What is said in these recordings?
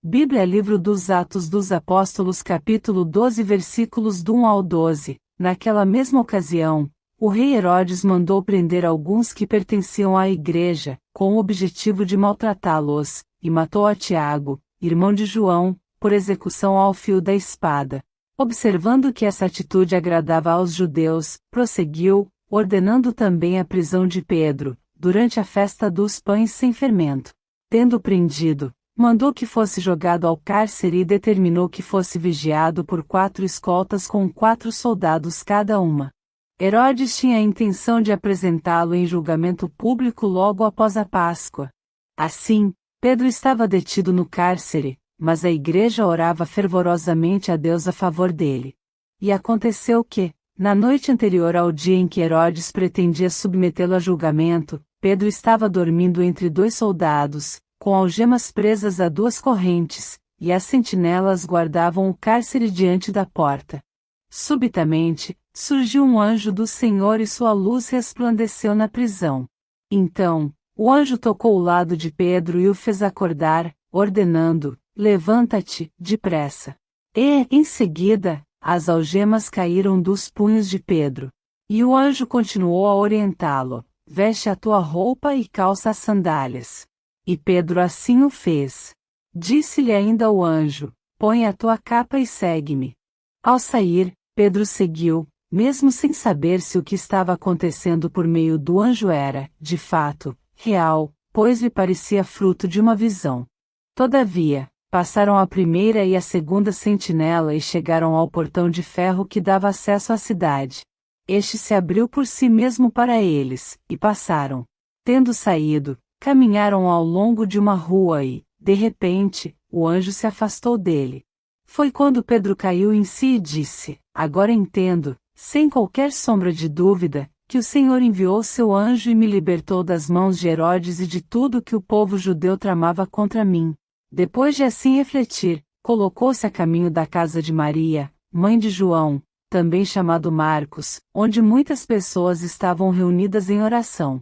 Bíblia Livro dos Atos dos Apóstolos capítulo 12 versículos do 1 ao 12. Naquela mesma ocasião, o rei Herodes mandou prender alguns que pertenciam à igreja, com o objetivo de maltratá-los, e matou a Tiago, irmão de João, por execução ao fio da espada. Observando que essa atitude agradava aos judeus, prosseguiu, ordenando também a prisão de Pedro, durante a festa dos pães sem fermento. Tendo prendido, mandou que fosse jogado ao cárcere e determinou que fosse vigiado por 4 escoltas com 4 soldados cada uma. Herodes tinha a intenção de apresentá-lo em julgamento público logo após a Páscoa. Assim, Pedro estava detido no cárcere, mas a igreja orava fervorosamente a Deus a favor dele. E aconteceu que, na noite anterior ao dia em que Herodes pretendia submetê-lo a julgamento, Pedro estava dormindo entre 2 soldados, com algemas presas a 2 correntes, e as sentinelas guardavam o cárcere diante da porta. Subitamente, surgiu um anjo do Senhor e sua luz resplandeceu na prisão. Então, o anjo tocou o lado de Pedro e o fez acordar, ordenando: levanta-te, depressa. E, em seguida, as algemas caíram dos punhos de Pedro. E o anjo continuou a orientá-lo: veste a tua roupa e calça as sandálias. E Pedro assim o fez. Disse-lhe ainda o anjo: põe a tua capa e segue-me. Ao sair, Pedro seguiu, mesmo sem saber se o que estava acontecendo por meio do anjo era, de fato, real, pois lhe parecia fruto de uma visão. Todavia, passaram a primeira e a segunda sentinela e chegaram ao portão de ferro que dava acesso à cidade. Este se abriu por si mesmo para eles, e passaram. Tendo saído, caminharam ao longo de uma rua e, de repente, o anjo se afastou dele. Foi quando Pedro caiu em si e disse: agora entendo, sem qualquer sombra de dúvida, que o Senhor enviou seu anjo e me libertou das mãos de Herodes e de tudo que o povo judeu tramava contra mim. Depois de assim refletir, colocou-se a caminho da casa de Maria, mãe de João, também chamado Marcos, onde muitas pessoas estavam reunidas em oração.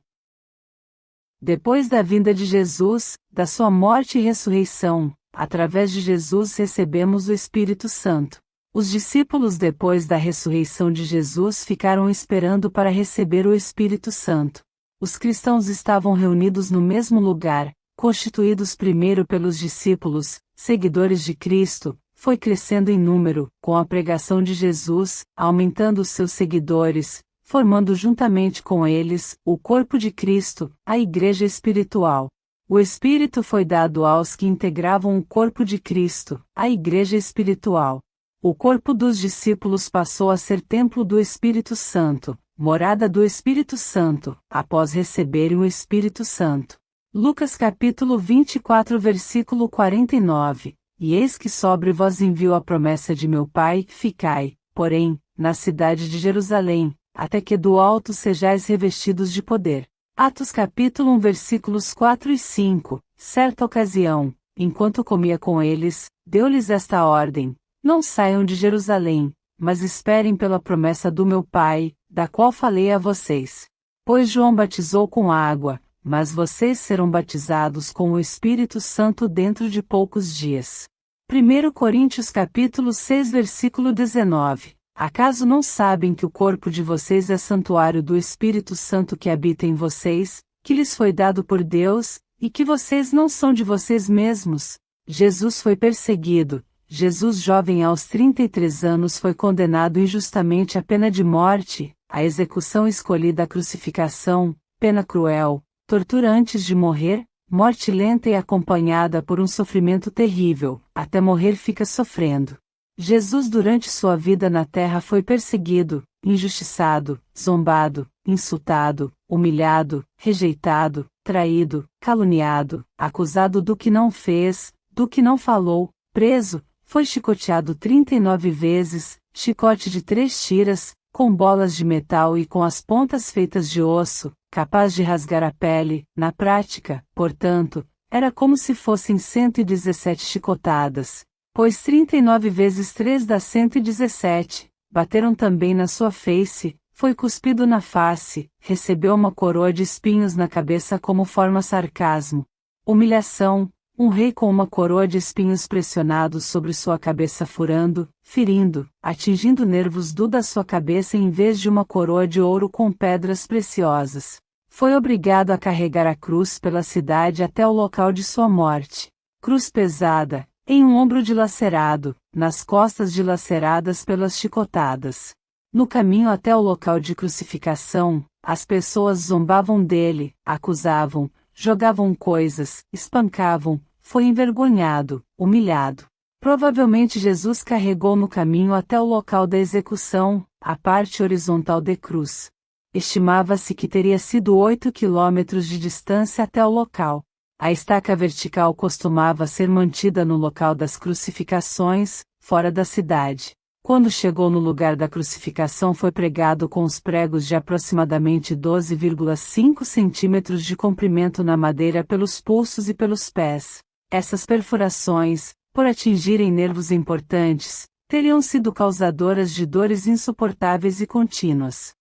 Depois da vinda de Jesus, da sua morte e ressurreição, através de Jesus recebemos o Espírito Santo. Os discípulos depois da ressurreição de Jesus ficaram esperando para receber o Espírito Santo. Os cristãos estavam reunidos no mesmo lugar, constituídos primeiro pelos discípulos, seguidores de Cristo, foi crescendo em número, com a pregação de Jesus, aumentando os seus seguidores, formando juntamente com eles, o corpo de Cristo, a igreja espiritual. O Espírito foi dado aos que integravam o corpo de Cristo, a igreja espiritual. O corpo dos discípulos passou a ser templo do Espírito Santo, morada do Espírito Santo, após receberem o Espírito Santo. Lucas capítulo 24 versículo 49. E eis que sobre vós envio a promessa de meu Pai, ficai, porém, na cidade de Jerusalém, até que do alto sejais revestidos de poder. Atos capítulo 1 versículos 4 e 5. Certa ocasião, enquanto comia com eles, deu-lhes esta ordem: não saiam de Jerusalém, mas esperem pela promessa do meu Pai, da qual falei a vocês. Pois João batizou com água, mas vocês serão batizados com o Espírito Santo dentro de poucos dias. 1 Coríntios capítulo 6 versículo 19. Acaso não sabem que o corpo de vocês é santuário do Espírito Santo que habita em vocês, que lhes foi dado por Deus, e que vocês não são de vocês mesmos? Jesus foi perseguido. Jesus jovem aos 33 anos foi condenado injustamente à pena de morte, à execução escolhida à crucificação, pena cruel, tortura antes de morrer, morte lenta e acompanhada por um sofrimento terrível, até morrer fica sofrendo. Jesus durante sua vida na terra foi perseguido, injustiçado, zombado, insultado, humilhado, rejeitado, traído, caluniado, acusado do que não fez, do que não falou, preso, foi chicoteado 39 vezes, chicote de 3 tiras, com bolas de metal e com as pontas feitas de osso, capaz de rasgar a pele. Na prática, portanto, era como se fossem 117 chicotadas. Pois 39 vezes 3 dá 117, bateram também na sua face, foi cuspido na face, recebeu uma coroa de espinhos na cabeça como forma sarcasmo. Humilhação, Um rei com uma coroa de espinhos pressionados sobre sua cabeça furando, ferindo, atingindo nervos da sua cabeça em vez de uma coroa de ouro com pedras preciosas. Foi obrigado a carregar a cruz pela cidade até o local de sua morte. Cruz pesada, em um ombro dilacerado, nas costas dilaceradas pelas chicotadas. No caminho até o local de crucificação, as pessoas zombavam dele, acusavam, jogavam coisas, espancavam, foi envergonhado, humilhado. Provavelmente Jesus carregou no caminho até o local da execução, a parte horizontal da cruz. Estimava-se que teria sido 8 quilômetros de distância até o local. A estaca vertical costumava ser mantida no local das crucificações, fora da cidade. Quando chegou no lugar da crucificação foi pregado com os pregos de aproximadamente 12,5 centímetros de comprimento na madeira pelos pulsos e pelos pés. Essas perfurações, por atingirem nervos importantes, teriam sido causadoras de dores insuportáveis e contínuas.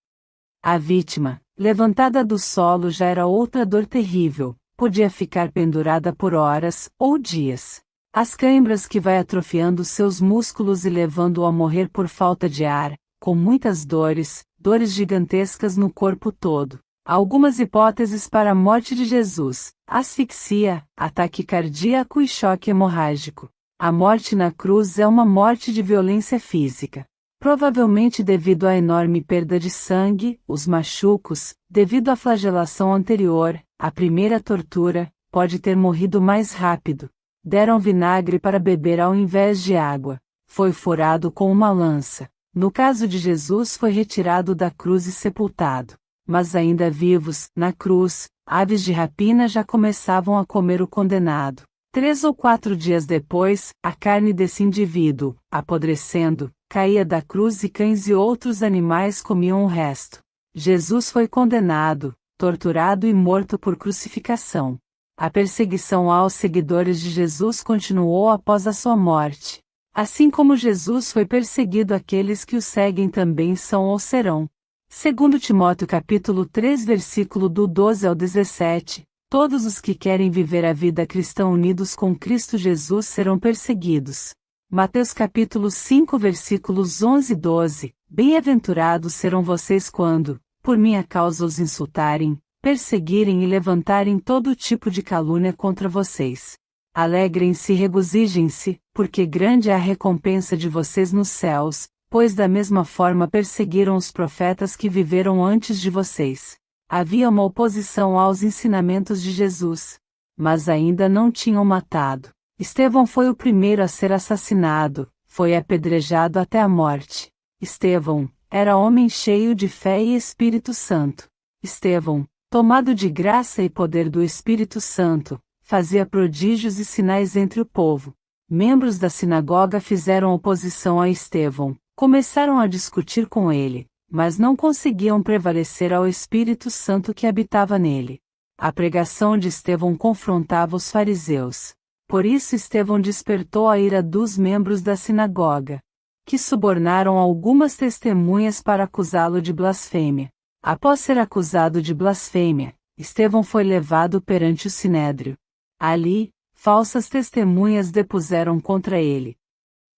A vítima, levantada do solo já era outra dor terrível, podia ficar pendurada por horas ou dias. As cãibras que vai atrofiando seus músculos e levando-o a morrer por falta de ar, com muitas dores gigantescas no corpo todo. Algumas hipóteses para a morte de Jesus: asfixia, ataque cardíaco e choque hemorrágico. A morte na cruz é uma morte de violência física. Provavelmente devido à enorme perda de sangue, os machucos, devido à flagelação anterior, a primeira tortura, pode ter morrido mais rápido. Deram vinagre para beber ao invés de água. Foi furado com uma lança. No caso de Jesus foi retirado da cruz e sepultado. Mas ainda vivos, na cruz, aves de rapina já começavam a comer o condenado. 3 ou 4 dias depois, a carne desse indivíduo, apodrecendo, caía da cruz e cães e outros animais comiam o resto. Jesus foi condenado, torturado e morto por crucificação. A perseguição aos seguidores de Jesus continuou após a sua morte. Assim como Jesus foi perseguido, aqueles que o seguem também são ou serão. Segundo Timóteo capítulo 3 versículo do 12 ao 17, todos os que querem viver a vida cristã unidos com Cristo Jesus serão perseguidos. Mateus capítulo 5 versículos 11 e 12, bem-aventurados serão vocês quando, por minha causa os insultarem, perseguirem e levantarem todo tipo de calúnia contra vocês. Alegrem-se e regozijem-se, porque grande é a recompensa de vocês nos céus, pois da mesma forma perseguiram os profetas que viveram antes de vocês. Havia uma oposição aos ensinamentos de Jesus. Mas ainda não tinham matado. Estevão foi o primeiro a ser assassinado, foi apedrejado até a morte. Estevão era homem cheio de fé e Espírito Santo. Estevão, tomado de graça e poder do Espírito Santo, fazia prodígios e sinais entre o povo. Membros da sinagoga fizeram oposição a Estevão, começaram a discutir com ele, mas não conseguiam prevalecer ao Espírito Santo que habitava nele. A pregação de Estevão confrontava os fariseus. Por isso Estevão despertou a ira dos membros da sinagoga, que subornaram algumas testemunhas para acusá-lo de blasfêmia. Após ser acusado de blasfêmia, Estevão foi levado perante o sinédrio. Ali, falsas testemunhas depuseram contra ele.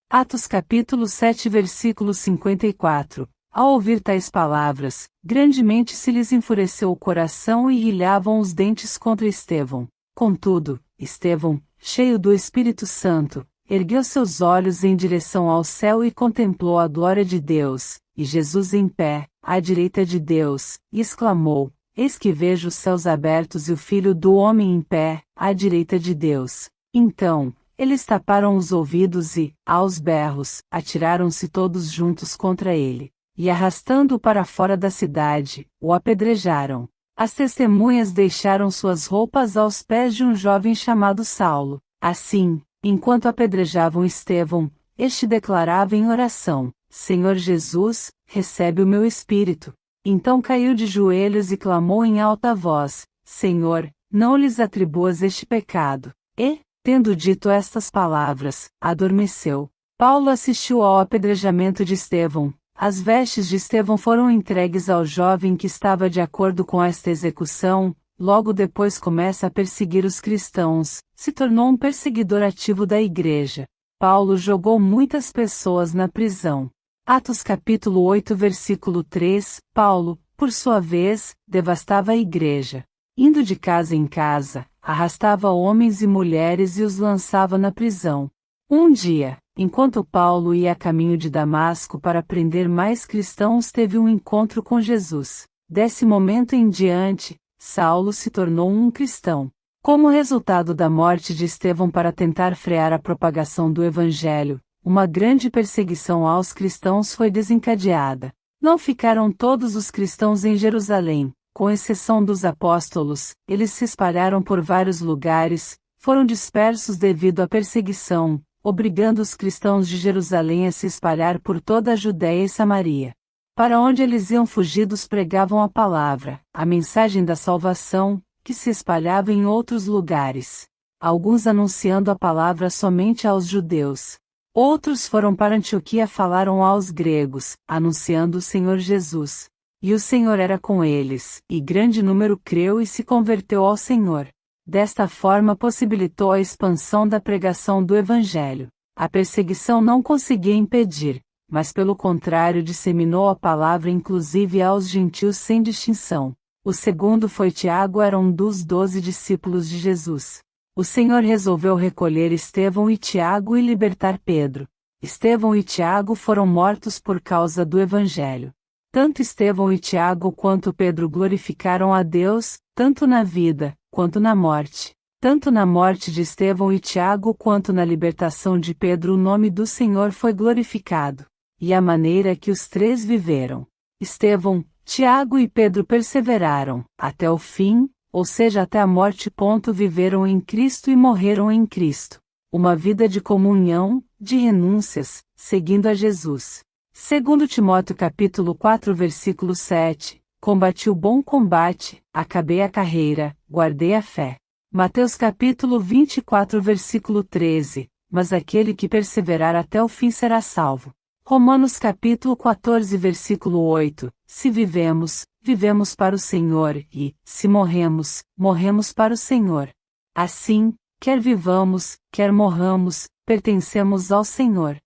Atos capítulo 7 versículo 54. Ao ouvir tais palavras, grandemente se lhes enfureceu o coração e rilhavam os dentes contra Estevão. Contudo, Estevão, cheio do Espírito Santo, ergueu seus olhos em direção ao céu e contemplou a glória de Deus, e Jesus em pé, à direita de Deus, e exclamou: Eis que vejo os céus abertos e o Filho do Homem em pé, à direita de Deus. Então, eles taparam os ouvidos e, aos berros, atiraram-se todos juntos contra ele, e arrastando-o para fora da cidade, o apedrejaram. As testemunhas deixaram suas roupas aos pés de um jovem chamado Saulo. Assim, enquanto apedrejavam Estevão, este declarava em oração: Senhor Jesus, recebe o meu espírito. Então caiu de joelhos e clamou em alta voz: Senhor, não lhes atribuas este pecado. E, tendo dito estas palavras, adormeceu. Paulo assistiu ao apedrejamento de Estevão. As vestes de Estevão foram entregues ao jovem que estava de acordo com esta execução, logo depois começa a perseguir os cristãos, se tornou um perseguidor ativo da igreja. Paulo jogou muitas pessoas na prisão. Atos capítulo 8 versículo 3, Paulo, por sua vez, devastava a igreja. Indo de casa em casa, arrastava homens e mulheres e os lançava na prisão. Um dia, enquanto Paulo ia a caminho de Damasco para prender mais cristãos, teve um encontro com Jesus. Desse momento em diante, Saulo se tornou um cristão. Como resultado da morte de Estevão para tentar frear a propagação do Evangelho, uma grande perseguição aos cristãos foi desencadeada. Não ficaram todos os cristãos em Jerusalém, com exceção dos apóstolos, eles se espalharam por vários lugares, foram dispersos devido à perseguição, obrigando os cristãos de Jerusalém a se espalhar por toda a Judéia e Samaria. Para onde eles iam fugidos pregavam a palavra, a mensagem da salvação, que se espalhava em outros lugares. Alguns anunciando a palavra somente aos judeus. Outros foram para Antioquia, falaram aos gregos, anunciando o Senhor Jesus. E o Senhor era com eles, e grande número creu e se converteu ao Senhor. Desta forma possibilitou a expansão da pregação do Evangelho. A perseguição não conseguia impedir, mas pelo contrário disseminou a palavra inclusive aos gentios sem distinção. O segundo foi Tiago, era um dos 12 discípulos de Jesus. O Senhor resolveu recolher Estevão e Tiago e libertar Pedro. Estevão e Tiago foram mortos por causa do Evangelho. Tanto Estevão e Tiago quanto Pedro glorificaram a Deus, tanto na vida, quanto na morte. Tanto na morte de Estevão e Tiago quanto na libertação de Pedro o nome do Senhor foi glorificado. E a maneira que os três viveram. Estevão, Tiago e Pedro perseveraram, até o fim, ou seja até a morte. Viveram em Cristo e morreram em Cristo. Uma vida de comunhão, de renúncias, seguindo a Jesus. Segundo Timóteo capítulo 4 versículo 7, combati o bom combate, acabei a carreira, guardei a fé. Mateus capítulo 24 versículo 13, mas aquele que perseverar até o fim será salvo. Romanos capítulo 14 versículo 8, se vivemos, vivemos para o Senhor e, se morremos, morremos para o Senhor. Assim, quer vivamos, quer morramos, pertencemos ao Senhor.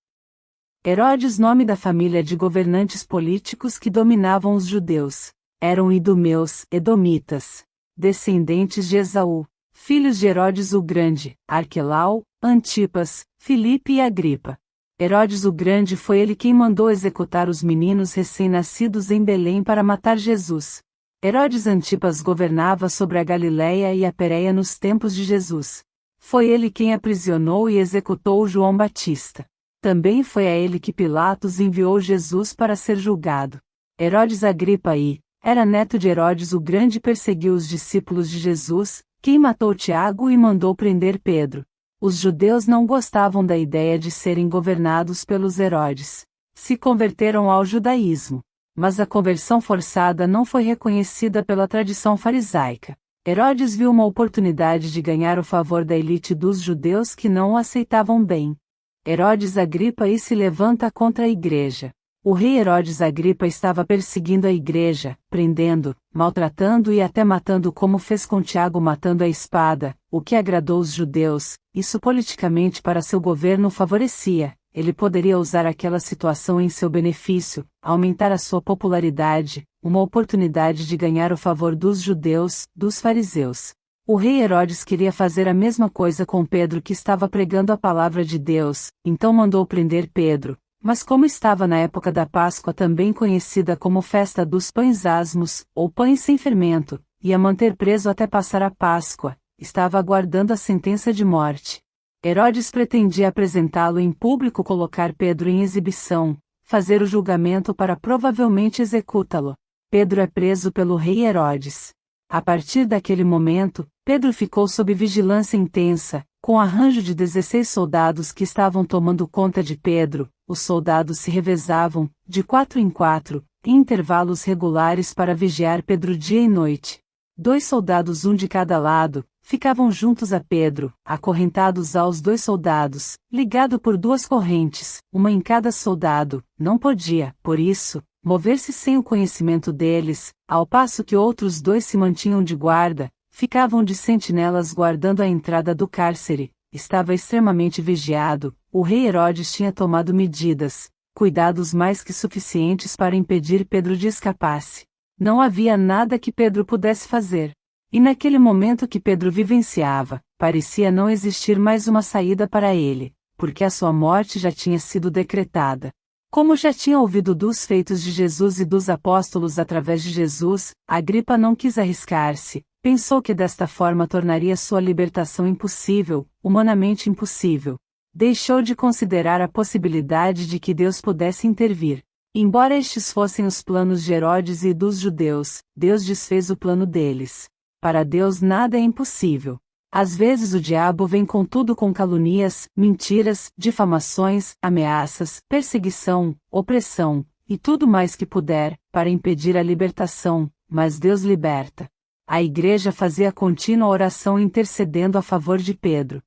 Herodes, nome da família de governantes políticos que dominavam os judeus. Eram idumeus, edomitas, descendentes de Esaú, filhos de Herodes o Grande, Arquelau, Antipas, Filipe e Agripa. Herodes o Grande foi ele quem mandou executar os meninos recém-nascidos em Belém para matar Jesus. Herodes Antipas governava sobre a Galiléia e a Pérea nos tempos de Jesus. Foi ele quem aprisionou e executou João Batista. Também foi a ele que Pilatos enviou Jesus para ser julgado. Herodes Agripa era neto de Herodes o Grande e perseguiu os discípulos de Jesus, quem matou Tiago e mandou prender Pedro. Os judeus não gostavam da ideia de serem governados pelos Herodes. Se converteram ao judaísmo. Mas a conversão forçada não foi reconhecida pela tradição farisaica. Herodes viu uma oportunidade de ganhar o favor da elite dos judeus que não o aceitavam bem. Herodes Agripa se levanta contra a igreja. O rei Herodes Agripa estava perseguindo a igreja, prendendo, maltratando e até matando, como fez com Tiago matando a espada, o que agradou os judeus. Isso politicamente para seu governo favorecia. Ele poderia usar aquela situação em seu benefício, aumentar a sua popularidade, uma oportunidade de ganhar o favor dos judeus, dos fariseus. O rei Herodes queria fazer a mesma coisa com Pedro, que estava pregando a palavra de Deus, então mandou prender Pedro. Mas como estava na época da Páscoa, também conhecida como Festa dos Pães Asmos, ou Pães sem Fermento, ia manter preso até passar a Páscoa, estava aguardando a sentença de morte. Herodes pretendia apresentá-lo em público, colocar Pedro em exibição, fazer o julgamento para provavelmente executá-lo. Pedro é preso pelo rei Herodes. A partir daquele momento, Pedro ficou sob vigilância intensa, com arranjo de 16 soldados que estavam tomando conta de Pedro. Os soldados se revezavam, de 4 em 4, em intervalos regulares para vigiar Pedro dia e noite. 2 soldados, um de cada lado, ficavam juntos a Pedro, acorrentados aos 2 soldados, ligado por 2 correntes, uma em cada soldado. Não podia, por isso, mover-se sem o conhecimento deles, ao passo que outros 2 se mantinham de guarda, Ficavam de sentinelas guardando a entrada do cárcere, estava extremamente vigiado, o rei Herodes tinha tomado medidas, cuidados mais que suficientes para impedir Pedro de escapasse. Não havia nada que Pedro pudesse fazer. E naquele momento que Pedro vivenciava, parecia não existir mais uma saída para ele, porque a sua morte já tinha sido decretada. Como já tinha ouvido dos feitos de Jesus e dos apóstolos através de Jesus, Agripa não quis arriscar-se, pensou que desta forma tornaria sua libertação impossível, humanamente impossível. Deixou de considerar a possibilidade de que Deus pudesse intervir. Embora estes fossem os planos de Herodes e dos judeus, Deus desfez o plano deles. Para Deus nada é impossível. Às vezes o diabo vem contudo com calúnias, mentiras, difamações, ameaças, perseguição, opressão, e tudo mais que puder, para impedir a libertação, mas Deus liberta. A igreja fazia contínua oração intercedendo a favor de Pedro.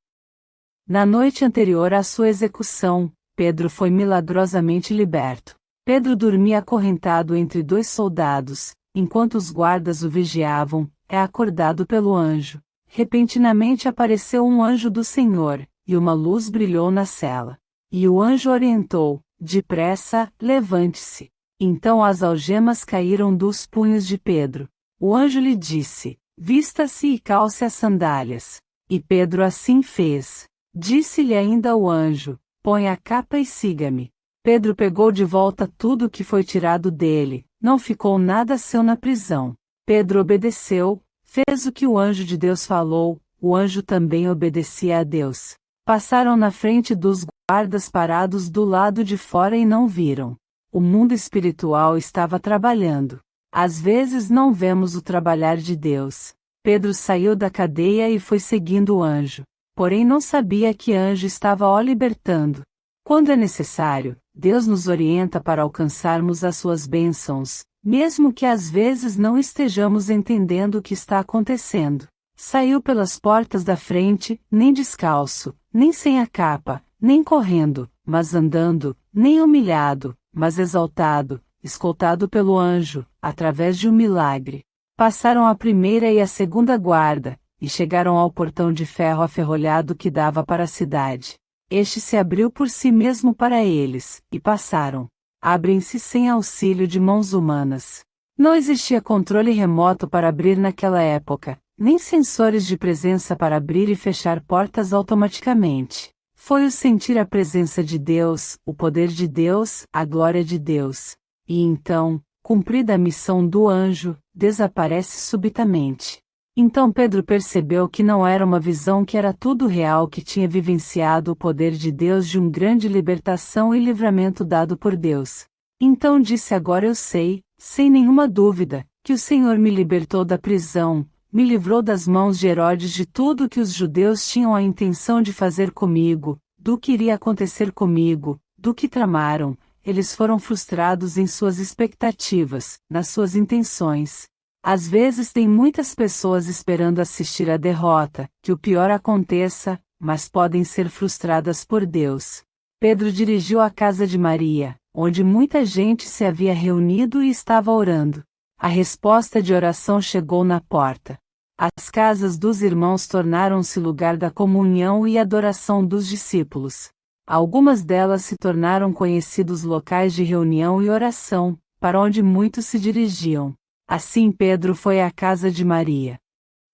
Na noite anterior à sua execução, Pedro foi milagrosamente liberto. Pedro dormia acorrentado entre dois soldados, enquanto os guardas o vigiavam, acordado pelo anjo. Repentinamente apareceu um anjo do Senhor, e uma luz brilhou na cela. E o anjo orientou: depressa, levante-se. Então as algemas caíram dos punhos de Pedro. O anjo lhe disse: vista-se e calce as sandálias. E Pedro assim fez. Disse-lhe ainda o anjo: põe a capa e siga-me. Pedro pegou de volta tudo o que foi tirado dele, não ficou nada seu na prisão. Pedro obedeceu, fez o que o anjo de Deus falou, o anjo também obedecia a Deus. Passaram na frente dos guardas parados do lado de fora e não viram. O mundo espiritual estava trabalhando. Às vezes não vemos o trabalhar de Deus. Pedro saiu da cadeia e foi seguindo o anjo. Porém não sabia que anjo estava o libertando. Quando é necessário, Deus nos orienta para alcançarmos as suas bênçãos, mesmo que às vezes não estejamos entendendo o que está acontecendo. Saiu pelas portas da frente, nem descalço, nem sem a capa, nem correndo, mas andando, nem humilhado, mas exaltado, escoltado pelo anjo, através de um milagre. Passaram a primeira e a segunda guarda, e chegaram ao portão de ferro aferrolhado que dava para a cidade. Este se abriu por si mesmo para eles, e passaram. Abrem-se sem auxílio de mãos humanas. Não existia controle remoto para abrir naquela época, nem sensores de presença para abrir e fechar portas automaticamente. Foi o sentir a presença de Deus, o poder de Deus, a glória de Deus. E então, cumprida a missão do anjo, desaparece subitamente. Então Pedro percebeu que não era uma visão, que era tudo real, que tinha vivenciado o poder de Deus de uma grande libertação e livramento dado por Deus. Então disse: agora eu sei, sem nenhuma dúvida, que o Senhor me libertou da prisão, me livrou das mãos de Herodes, de tudo que os judeus tinham a intenção de fazer comigo, do que iria acontecer comigo, do que tramaram. Eles foram frustrados em suas expectativas, nas suas intenções. Às vezes tem muitas pessoas esperando assistir à derrota, que o pior aconteça, mas podem ser frustradas por Deus. Pedro dirigiu à casa de Maria, onde muita gente se havia reunido e estava orando. A resposta de oração chegou na porta. As casas dos irmãos tornaram-se lugar da comunhão e adoração dos discípulos. Algumas delas se tornaram conhecidos locais de reunião e oração, para onde muitos se dirigiam. Assim Pedro foi à casa de Maria.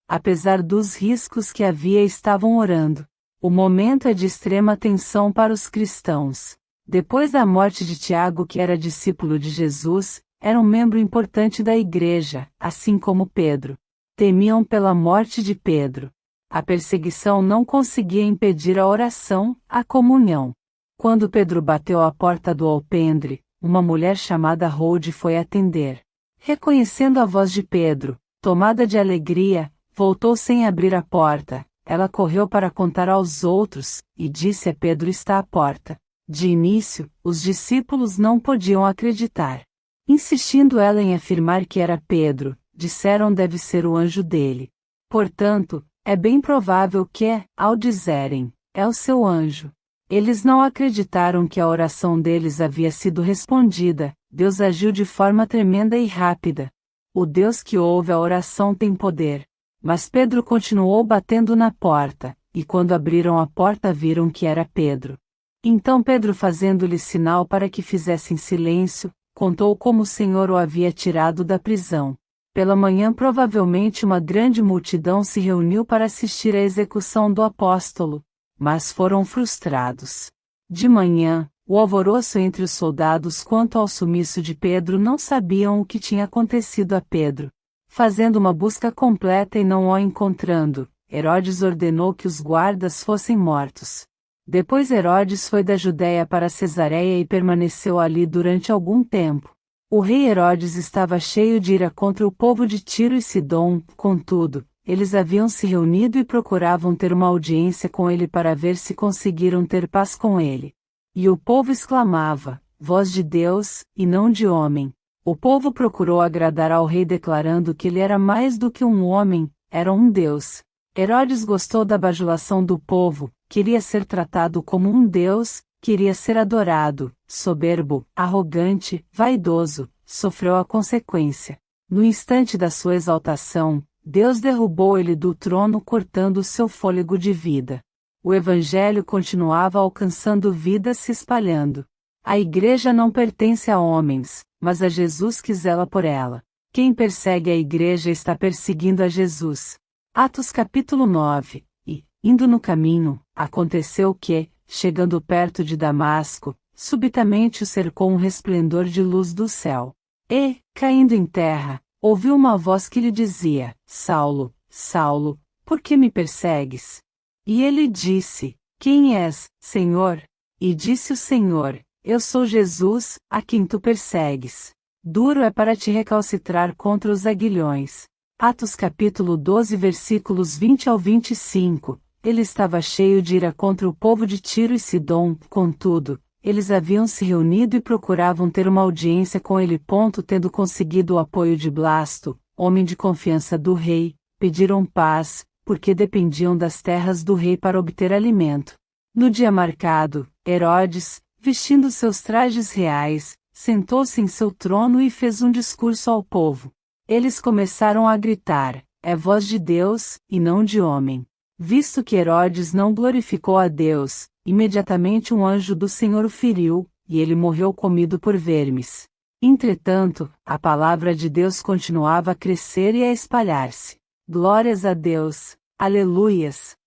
Apesar dos riscos que havia, estavam orando. O momento é de extrema tensão para os cristãos. Depois da morte de Tiago, que era discípulo de Jesus, era um membro importante da igreja, assim como Pedro. Temiam pela morte de Pedro. A perseguição não conseguia impedir a oração, a comunhão. Quando Pedro bateu à porta do alpendre, uma mulher chamada Rode foi atender. Reconhecendo a voz de Pedro, tomada de alegria, voltou sem abrir a porta. Ela correu para contar aos outros, e disse a Pedro: está à porta. De início, os discípulos não podiam acreditar. Insistindo ela em afirmar que era Pedro, disseram: deve ser o anjo dele. Portanto, é bem provável que, ao dizerem, é o seu anjo, eles não acreditaram que a oração deles havia sido respondida. Deus agiu de forma tremenda e rápida. O Deus que ouve a oração tem poder. Mas Pedro continuou batendo na porta, e quando abriram a porta viram que era Pedro. Então Pedro, fazendo-lhe sinal para que fizessem silêncio, contou como o Senhor o havia tirado da prisão. Pela manhã provavelmente uma grande multidão se reuniu para assistir à execução do apóstolo, mas foram frustrados. De manhã, o alvoroço entre os soldados quanto ao sumiço de Pedro não sabiam o que tinha acontecido a Pedro. Fazendo uma busca completa e não o encontrando, Herodes ordenou que os guardas fossem mortos. Depois Herodes foi da Judéia para Cesareia e permaneceu ali durante algum tempo. O rei Herodes estava cheio de ira contra o povo de Tiro e Sidom, contudo, eles haviam se reunido e procuravam ter uma audiência com ele para ver se conseguiram ter paz com ele. E o povo exclamava: voz de Deus, e não de homem. O povo procurou agradar ao rei declarando que ele era mais do que um homem, era um Deus. Herodes gostou da bajulação do povo, queria ser tratado como um Deus, queria ser adorado, soberbo, arrogante, vaidoso, sofreu a consequência. No instante da sua exaltação, Deus derrubou ele do trono cortando seu fôlego de vida. O evangelho continuava alcançando vidas, se espalhando. A igreja não pertence a homens, mas a Jesus que zela por ela. Quem persegue a igreja está perseguindo a Jesus. Atos capítulo 9. E, indo no caminho, aconteceu que, chegando perto de Damasco, subitamente o cercou um resplendor de luz do céu. E, caindo em terra, ouviu uma voz que lhe dizia: Saulo, Saulo, por que me persegues? E ele disse: Quem és, Senhor? E disse o Senhor: Eu sou Jesus, a quem tu persegues. Duro é para te recalcitrar contra os aguilhões. Atos capítulo 12 versículos 20 ao 25. Ele estava cheio de ira contra o povo de Tiro e Sidom, contudo, eles haviam se reunido e procuravam ter uma audiência com ele. Tendo conseguido o apoio de Blasto, homem de confiança do rei, pediram paz, porque dependiam das terras do rei para obter alimento. No dia marcado, Herodes, vestindo seus trajes reais, sentou-se em seu trono e fez um discurso ao povo. Eles começaram a gritar: é voz de Deus, e não de homem. Visto que Herodes não glorificou a Deus, imediatamente um anjo do Senhor o feriu, e ele morreu comido por vermes. Entretanto, a palavra de Deus continuava a crescer e a espalhar-se. Glórias a Deus! Aleluias!